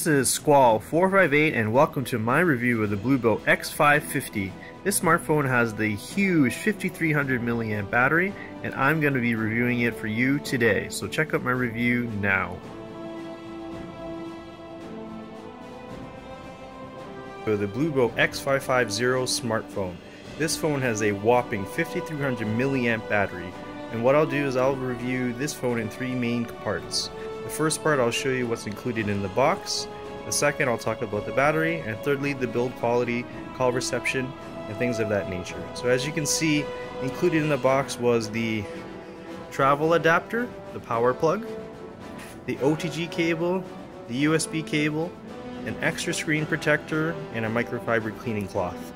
This is Squall458 and welcome to my review of the Bluboo x550. This smartphone has the huge 5300 milliamp battery and I'm going to be reviewing it for you today. So check out my review now. So the Bluboo x550 smartphone. This phone has a whopping 5300 milliamp battery, and what I'll do is I'll review this phone in three main parts. The first part I'll show you what's included in the box, the second I'll talk about the battery, and thirdly the build quality, call reception, and things of that nature. So as you can see, included in the box was the travel adapter, the power plug, the OTG cable, the USB cable, an extra screen protector, and a microfiber cleaning cloth.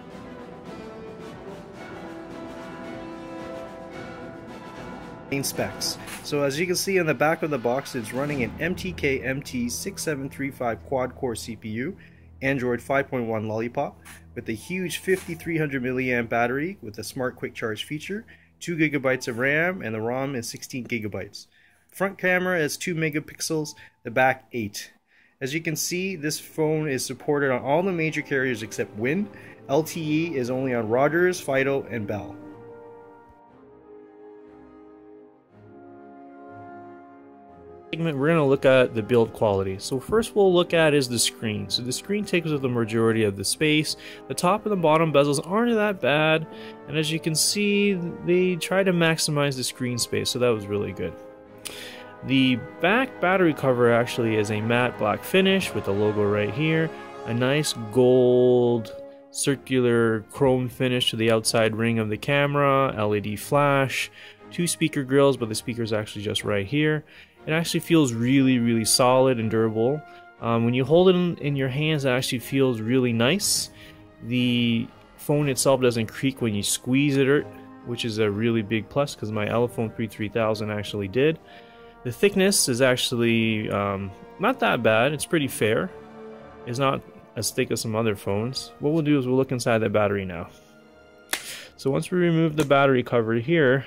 Main specs. So as you can see on the back of the box, it's running an MTK MT6735 quad-core CPU, Android 5.1 Lollipop, with a huge 5300 milliamp battery with a smart quick charge feature, 2 GB of RAM, and the ROM is 16 GB. Front camera is 2 megapixels, the back 8. As you can see, this phone is supported on all the major carriers except Wind. LTE is only on Rogers, Fido, and Bell. We're going to look at the build quality. So first we'll look at is the screen. So the screen takes up the majority of the space. The top and the bottom bezels aren't that bad, and as you can see, they try to maximize the screen space, so that was really good. The back battery cover actually is a matte black finish with the logo right here, a nice gold circular chrome finish to the outside ring of the camera, LED flash, 2 speaker grills, but the speaker is actually just right here. It actually feels really solid and durable. When you hold it in your hands, it actually feels really nice. The phone itself doesn't creak when you squeeze it, which is a really big plus because my Elephone 3000 actually did. The thickness is actually not that bad. It's pretty fair. It's not as thick as some other phones. What we'll do is we'll look inside the battery now. So once we remove the battery cover here,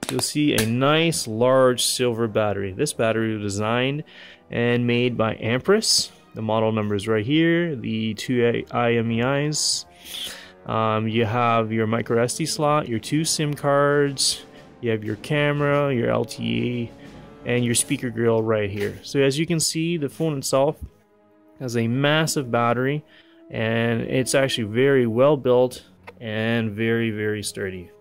you'll see a nice large silver battery. This battery was designed and made by Ampress. The model number is right here, the 2 IMEIs. You have your micro SD slot, your 2 SIM cards, you have your camera, your LTE, and your speaker grill right here. So as you can see, the phone itself has a massive battery, and it's actually very well built and very sturdy.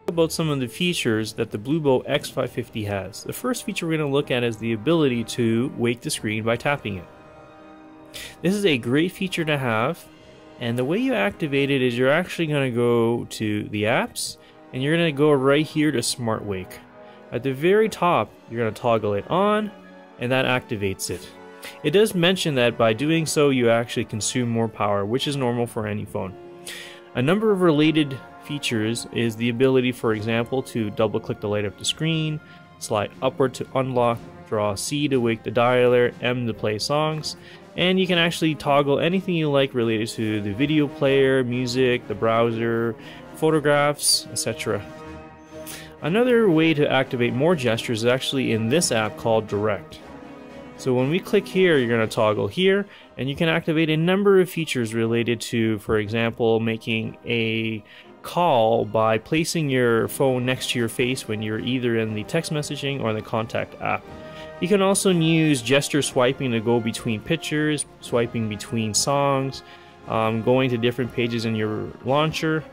About some of the features that the Bluboo x550 has. The first feature we're going to look at is the ability to wake the screen by tapping it. This is a great feature to have, and the way you activate it is you're actually going to go to the apps and you're going to go right here to Smart Wake. At the very top you're going to toggle it on and that activates it. It does mention that by doing so you actually consume more power, which is normal for any phone. A number of related features is the ability, for example, to double click to light up the screen, slide upward to unlock, draw C to wake the dialer, M to play songs, and you can actually toggle anything you like related to the video player, music, the browser, photographs, etc. Another way to activate more gestures is actually in this app called Direct. So when we click here, you're going to toggle here, and you can activate a number of features related to, for example, making a call by placing your phone next to your face when you're either in the text messaging or the contact app. You can also use gesture swiping to go between pictures, swiping between songs, going to different pages in your launcher.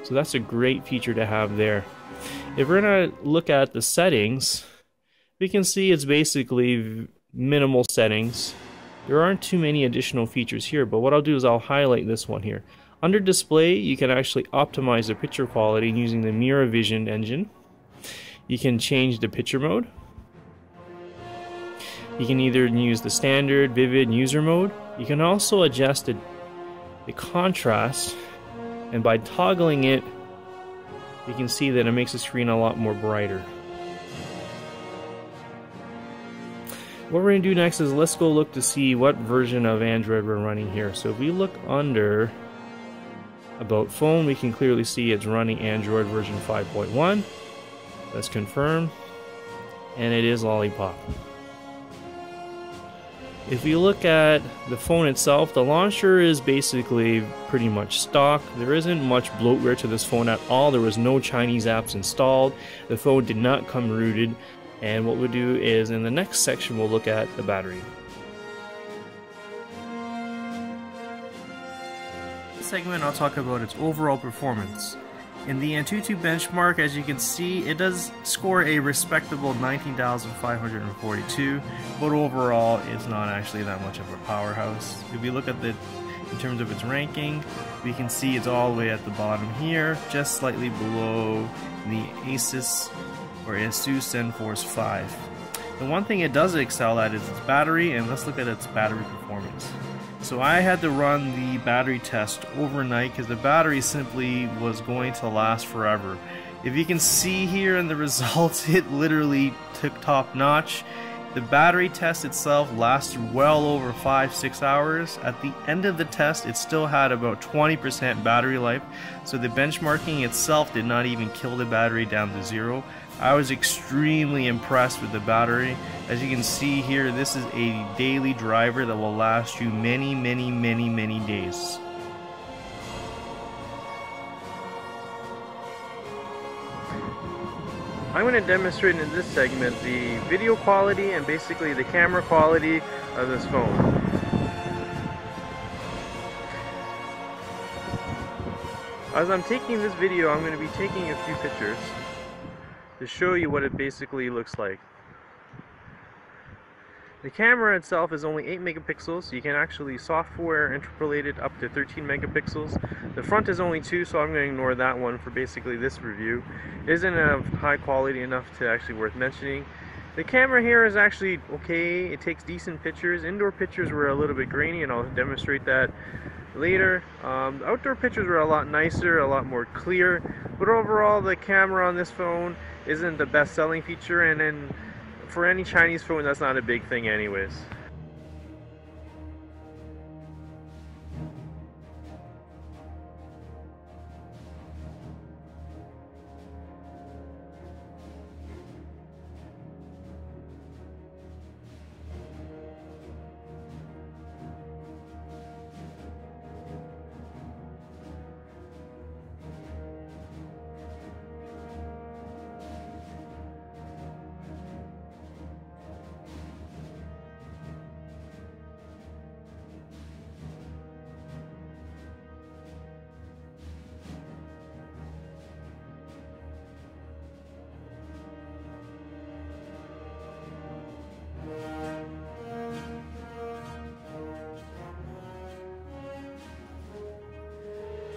So that's a great feature to have there. If we're going to look at the settings, we can see it's basically minimal settings. There aren't too many additional features here, but what I'll do is I'll highlight this one here. Under display, you can actually optimize the picture quality using the Mirror Vision engine. You can change the picture mode. You can either use the standard, vivid, user mode. You can also adjust the contrast, and by toggling it, you can see that it makes the screen a lot more brighter. What we're going to do next is let's go look to see what version of Android we're running here. So if we look under About Phone, we can clearly see it's running Android version 5.1. Let's confirm. and it is Lollipop. If we look at the phone itself, the launcher is basically pretty much stock. There isn't much bloatware to this phone at all. There was no Chinese apps installed. The phone did not come rooted. And what we'll do is in the next section we'll look at the battery. In this segment I'll talk about its overall performance. In the Antutu benchmark, as you can see, it does score a respectable 19,542, but overall it's not actually that much of a powerhouse. If we look at in terms of its ranking, we can see it's all the way at the bottom here, just slightly below the Asus ZenForce 5. The one thing it does excel at is its battery, and let's look at its battery performance. So I had to run the battery test overnight because the battery simply was going to last forever. If you can see here in the results, it literally took top notch. The battery test itself lasted well over 5-6 hours. At the end of the test, it still had about 20% battery life, so the benchmarking itself did not even kill the battery down to zero. I was extremely impressed with the battery. As you can see here, this is a daily driver that will last you many days. I'm going to demonstrate in this segment the video quality and basically the camera quality of this phone. As I'm taking this video, I'm going to be taking a few pictures to show you what it basically looks like. The camera itself is only 8 megapixels, so you can actually software interpolate it up to 13 megapixels. The front is only 2, so I'm going to ignore that one for basically this review. It isn't of high quality enough to actually worth mentioning. The camera here is actually okay. It takes decent pictures. Indoor pictures were a little bit grainy, and I'll demonstrate that later. Outdoor pictures were a lot nicer, a lot more clear, but overall the camera on this phone isn't the best selling feature, and then for any Chinese phone that's not a big thing anyways.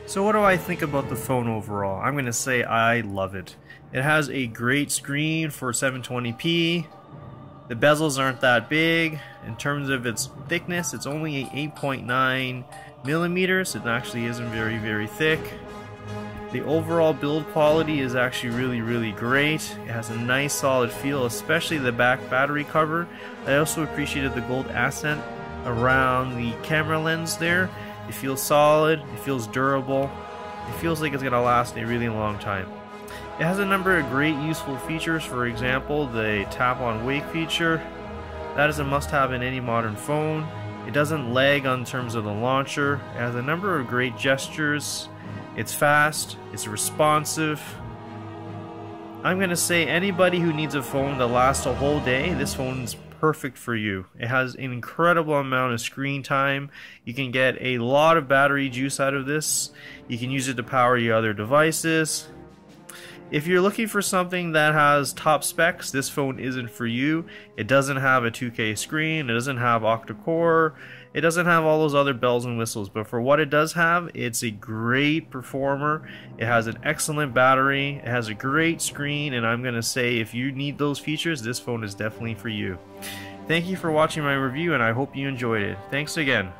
So what do I think about the phone overall? I'm going to say I love it. It has a great screen for 720p. The bezels aren't that big. In terms of its thickness, it's only 8.9 millimeters. It actually isn't very thick. The overall build quality is actually really great. It has a nice solid feel, especially the back battery cover. I also appreciated the gold accent around the camera lens there. It feels solid, it feels durable, it feels like it's going to last a really long time. It has a number of great useful features. For example, the tap on wake feature. That is a must-have in any modern phone. It doesn't lag on terms of the launcher. It has a number of great gestures. It's fast, it's responsive. I'm going to say anybody who needs a phone that lasts a whole day, this phone's perfect for you. It has an incredible amount of screen time. You can get a lot of battery juice out of this. You can use it to power your other devices. If you're looking for something that has top specs, this phone isn't for you. It doesn't have a 2K screen, it doesn't have octa-core, it doesn't have all those other bells and whistles, but for what it does have, it's a great performer. It has an excellent battery, it has a great screen, and I'm going to say if you need those features, this phone is definitely for you. Thank you for watching my review, and I hope you enjoyed it. Thanks again.